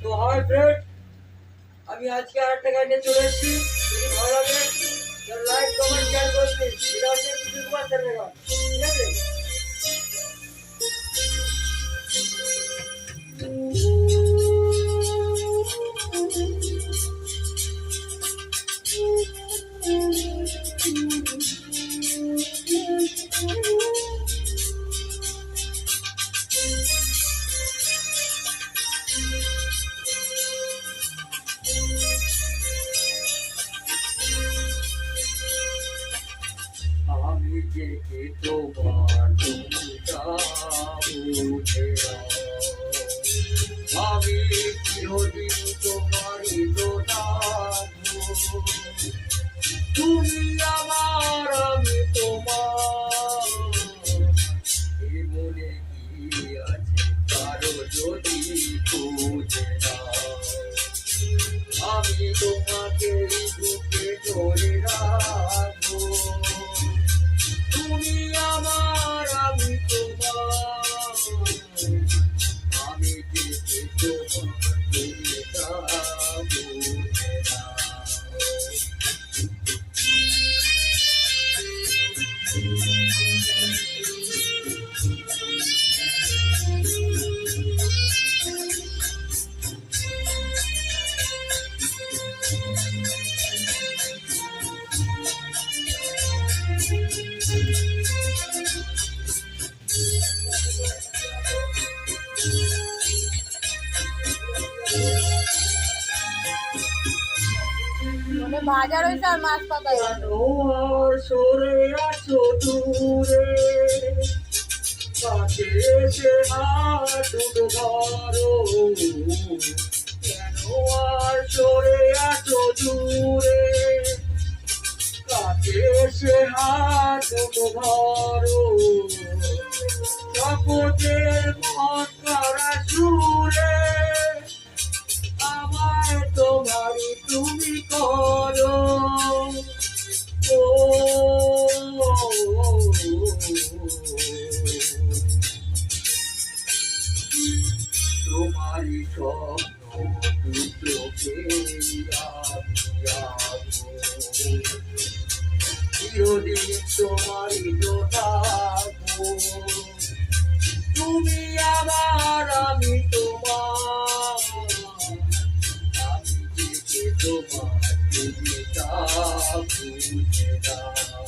তো hi friend, আমি আজকে আরেকটা গান নিয়ে চলে এসেছি। যদি ভালো লাগে লাইক কমেন্ট শেয়ার করে দিন। এটা হচ্ছে কিছু কুমার স্যারের গান, ঠিক আছে? আমি দেখে তোমার বুঝে আমি চিরদিন তোমারই তুমি আমার, আমি তোমার। এ মনে কি আছে কারো যদি বুঝে না, আমি তোমাকে বুকে ধরে রাখবো। তুমি আমার, আমি তোমার। আমি দেখে তোমার তুমি তা বুঝে না। ভাজা রয়েছে আর মাছ পাতা সরে আছো দূরে, কাছে এসে হাত ধরো। কেন আর সরে আছো দূরে, কাছে এসে হাত ধরো। শপথের মত করা সুরে আমায় তোমারই তুমি করো। ও তোমারই স্বপ্ন দুটোকে চিরদিন তোমারই তো থাকবো। তুমি আমার, আমি তোমার। আমি দেখে তোমার তুমি তা বুঝে নাও।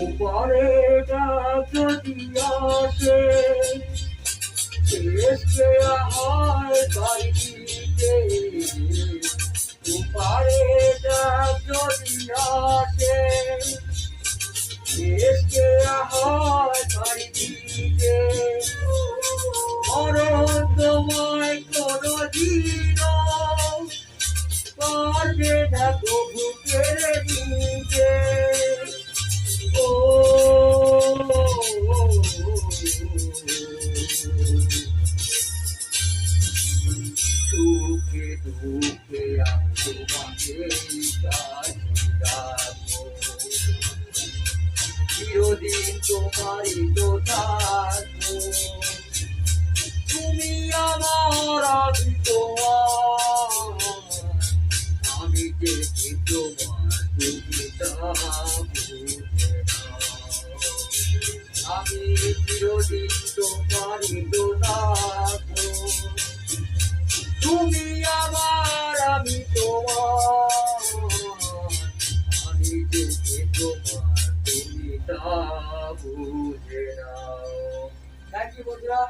উপরে যদি আসে এসে হয় বাড়িতে, উপরে যদি আসে এসে হয় বাড়িতে। মরণ তোমায় কোনো দিন পারবে না কবু কেড়ে নিতে। ও সুখে দুঃখে আমি তোমাকে ডাকবো। চিরদিন তোমারই তো থাকবো। তুমি আমার, আমি তোমার। আমি দেখি তোমার তুমি তা বুঝে নাও। আমি চিরদিন তোমারই তো থাকবো। তুমি আমার, আমি তোমার। আমি দেখে তোমার তুমি তা বুঝে নাও। থ্যাংক ইউ বন্ধুরা।